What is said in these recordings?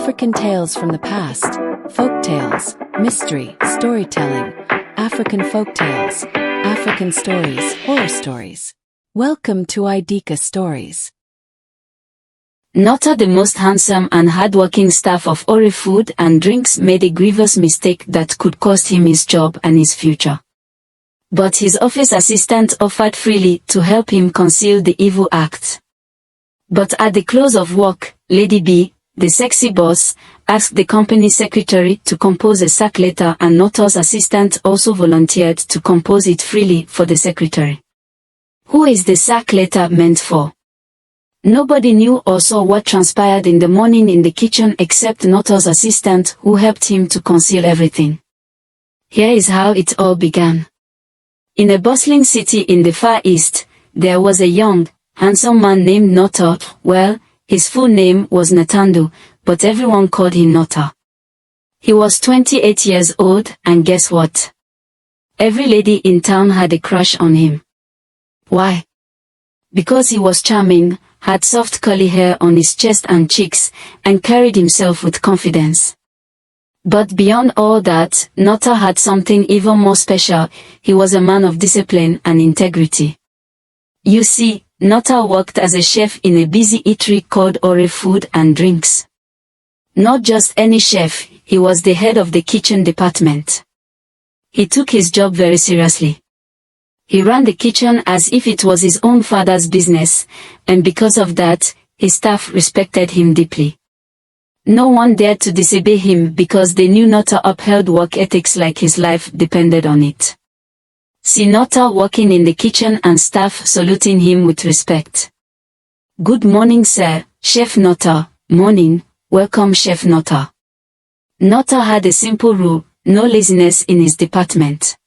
African tales from the past, folk tales, mystery, storytelling, African folktales, African stories, horror stories. Welcome to Idika Stories. Natta, the most handsome and hardworking staff of Ori Food and Drinks, made a grievous mistake that could cost him his job and his future. But his office assistant offered freely to help him conceal the evil act. But at the close of work, Lady B, the sexy boss, asked the company secretary to compose a sack letter, and Natta's assistant also volunteered to compose it freely for the secretary. Who is the sack letter meant for? Nobody knew or saw what transpired in the morning in the kitchen except Natta's assistant, who helped him to conceal everything. Here is how it all began. In a bustling city in the Far East, there was a young, handsome man named Natta. Well, his full name was Natandu, but everyone called him Natta. He was 28 years old, and guess what? Every lady in town had a crush on him. Why? Because he was charming, had soft curly hair on his chest and cheeks, and carried himself with confidence. But beyond all that, Natta had something even more special. He was a man of discipline and integrity. You see, Natta worked as a chef in a busy eatery called Ori Food and Drinks. Not just any chef, he was the head of the kitchen department. He took his job very seriously. He ran the kitchen as if it was his own father's business, and because of that, his staff respected him deeply. No one dared to disobey him because they knew Natta upheld work ethics like his life depended on it. See Natta walking in the kitchen and staff saluting him with respect. Good morning, sir, Chef Natta. Morning, welcome, Chef Natta. Natta had a simple rule: no laziness in his department.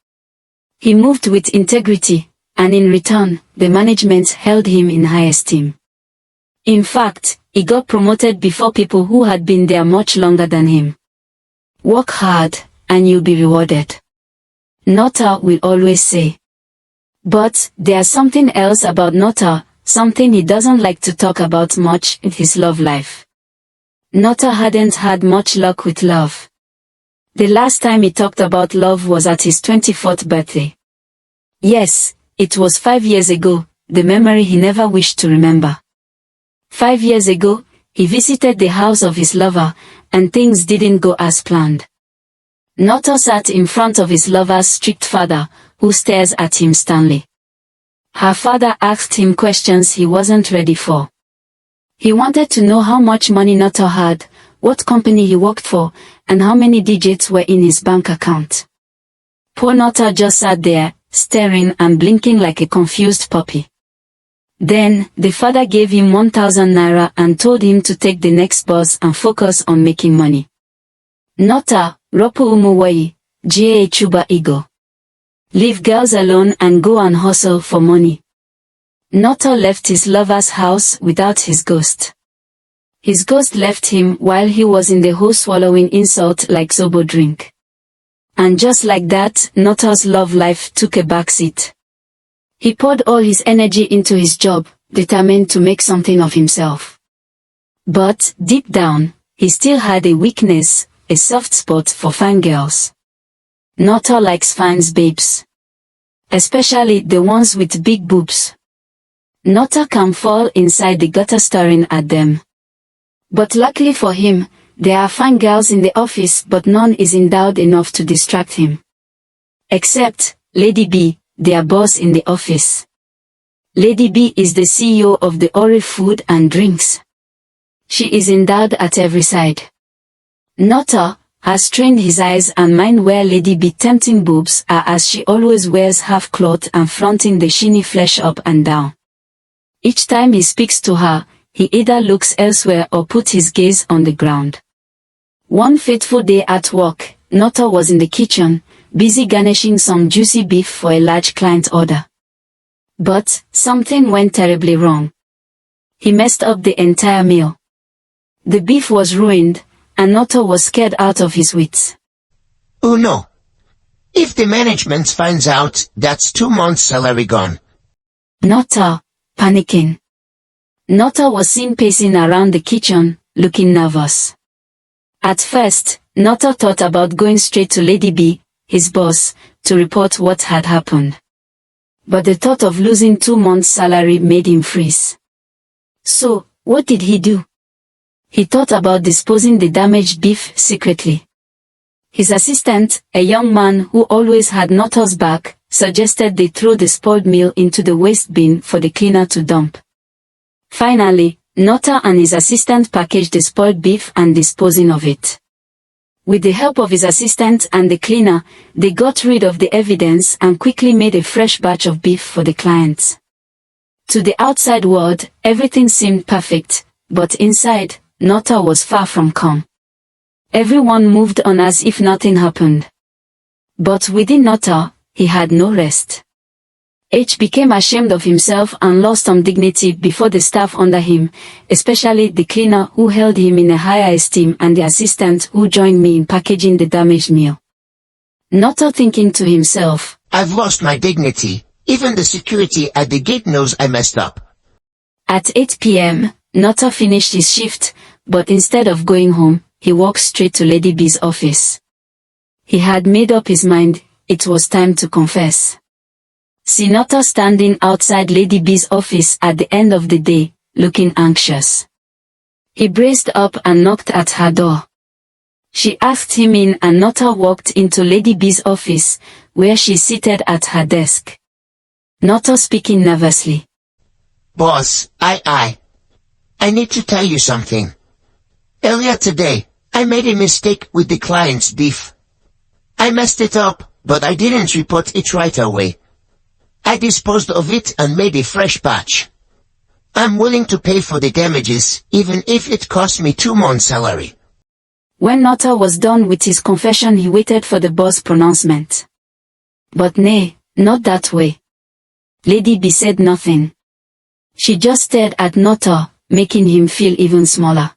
He moved with integrity, and in return, the management held him in high esteem. In fact, he got promoted before people who had been there much longer than him. Work hard, and you'll be rewarded, Natta will always say. But there's something else about Natta, something he doesn't like to talk about much: his love life. Natta hadn't had much luck with love. The last time he talked about love was at his 24th birthday. Yes, it was 5 years ago, the memory he never wished to remember. 5 years ago, he visited the house of his lover, and things didn't go as planned. Natta sat in front of his lover's strict father, who stares at him sternly. Her father asked him questions he wasn't ready for. He wanted to know how much money Natta had, what company he worked for, and how many digits were in his bank account. Poor Natta just sat there, staring and blinking like a confused puppy. Then, the father gave him 1,000 naira and told him to take the next bus and focus on making money. Natta, Ropo Umuwai, Ga Chuba Igo. Leave girls alone and go and hustle for money. Natta left his lover's house without his ghost. His ghost left him while he was in the hole swallowing insult like zobo drink. And just like that, Natta's love life took a backseat. He poured all his energy into his job, determined to make something of himself. But, deep down, he still had a weakness, a soft spot for fine girls. Natta likes fine babes. Especially the ones with big boobs. Natta can fall inside the gutter staring at them. But luckily for him, there are fine girls in the office, but none is endowed enough to distract him. Except Lady B, their boss in the office. Lady B is the CEO of the Ori Food and Drinks. She is endowed at every side. Natta has trained his eyes and mind where Lady B tempting boobs are, as she always wears half cloth and flaunting the sheeny flesh up and down. Each time he speaks to her, he either looks elsewhere or puts his gaze on the ground. One fateful day at work, Natta was in the kitchen, busy garnishing some juicy beef for a large client order. But something went terribly wrong. He messed up the entire meal. The beef was ruined, and Natta was scared out of his wits. Oh no! If the management finds out, that's 2 months' salary gone. Natta, panicking. Natta was seen pacing around the kitchen, looking nervous. At first, Natta thought about going straight to Lady B, his boss, to report what had happened. But the thought of losing 2 months' salary made him freeze. So, what did he do? He thought about disposing the damaged beef secretly. His assistant, a young man who always had Natta's back, suggested they throw the spoiled meal into the waste bin for the cleaner to dump. Finally, Natta and his assistant packaged the spoiled beef and disposing of it. With the help of his assistant and the cleaner, they got rid of the evidence and quickly made a fresh batch of beef for the clients. To the outside world, everything seemed perfect, but inside, Natta was far from calm. Everyone moved on as if nothing happened. But within Natta, he had no rest. H became ashamed of himself and lost some dignity before the staff under him, especially the cleaner who held him in a higher esteem and the assistant who joined me in packaging the damaged meal. Natta thinking to himself, I've lost my dignity. Even the security at the gate knows I messed up. At 8 p.m., Natta finished his shift, but instead of going home, he walked straight to Lady B's office. He had made up his mind, it was time to confess. See Natta standing outside Lady B's office at the end of the day, looking anxious. He braced up and knocked at her door. She asked him in and Natta walked into Lady B's office, where she seated at her desk. Natta speaking nervously. Boss, I need to tell you something. Earlier today, I made a mistake with the client's beef. I messed it up, but I didn't report it right away. I disposed of it and made a fresh batch. I'm willing to pay for the damages, even if it costs me 2 months' salary. When Natta was done with his confession, he waited for the boss' pronouncement. But nay, not that way. Lady B said nothing. She just stared at Natta, making him feel even smaller.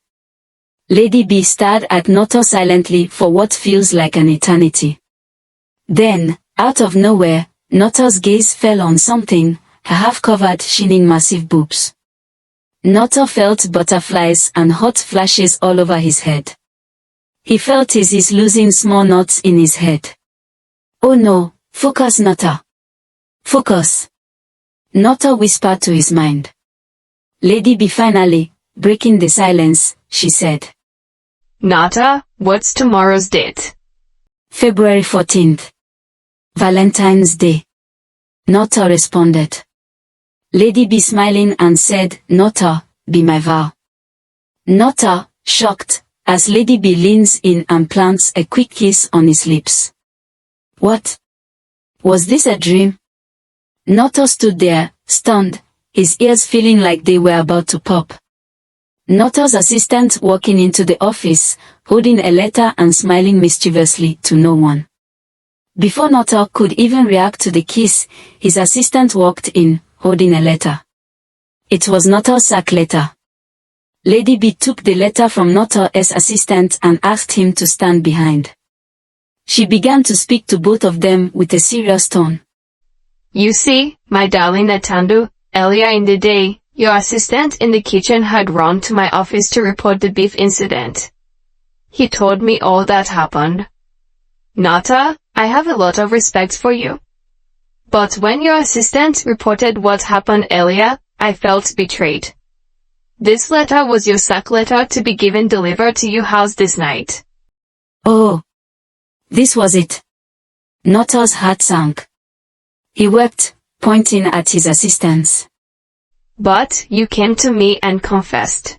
Lady B stared at Natta silently for what feels like an eternity. Then, out of nowhere, Natta's gaze fell on something, her half-covered, shining massive boobs. Natta felt butterflies and hot flashes all over his head. He felt he's losing small knots in his head. Oh no, focus Natta. Focus. Natta whispered to his mind. Lady B finally, breaking the silence, she said. Natta, what's tomorrow's date? February 14th. Valentine's Day. Natta responded. Lady B smiling and said, Natta, be my vow. Natta, shocked, as Lady B leans in and plants a quick kiss on his lips. What? Was this a dream? Natta stood there, stunned, his ears feeling like they were about to pop. Natta's assistant walking into the office, holding a letter and smiling mischievously to no one. Before Natta could even react to the kiss, his assistant walked in, holding a letter. It was Natta's sack letter. Lady B took the letter from Natta's assistant and asked him to stand behind. She began to speak to both of them with a serious tone. You see, my darling Natandu, earlier in the day, your assistant in the kitchen had run to my office to report the beef incident. He told me all that happened. Natta, I have a lot of respect for you. But when your assistant reported what happened earlier, I felt betrayed. This letter was your sack letter to be given delivered to your house this night. Oh. This was it. Natta's heart sank. He wept, pointing at his assistants. But you came to me and confessed.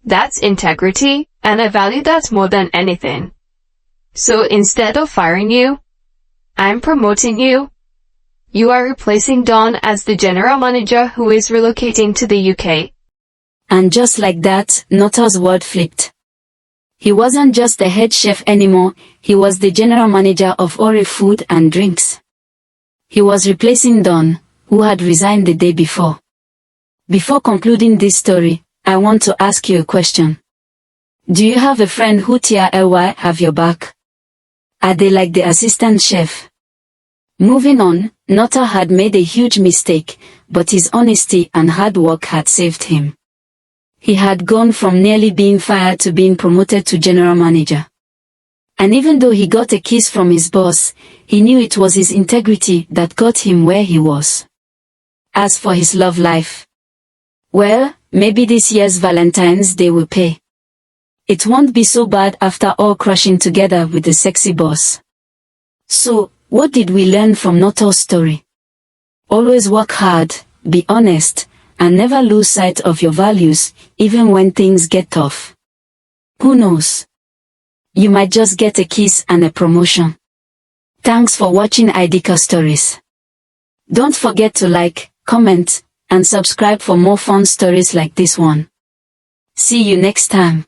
That's integrity, and I value that more than anything. So instead of firing you, I'm promoting you. You are replacing Don as the general manager who is relocating to the UK. And just like that, Natta's world flipped. He wasn't just the head chef anymore, he was the general manager of Ori Food and Drinks. He was replacing Don, who had resigned the day before. Before concluding this story, I want to ask you a question. Do you have a friend who TRLY have your back? Are they like the assistant chef? Moving on, Natta had made a huge mistake, but his honesty and hard work had saved him. He had gone from nearly being fired to being promoted to general manager. And even though he got a kiss from his boss, he knew it was his integrity that got him where he was. As for his love life, well, maybe this year's Valentine's Day will pay. It won't be so bad after all crashing together with the sexy boss. So, what did we learn from Natta's story? Always work hard, be honest, and never lose sight of your values, even when things get tough. Who knows? You might just get a kiss and a promotion. Thanks for watching Idika Stories. Don't forget to like, comment, and subscribe for more fun stories like this one. See you next time.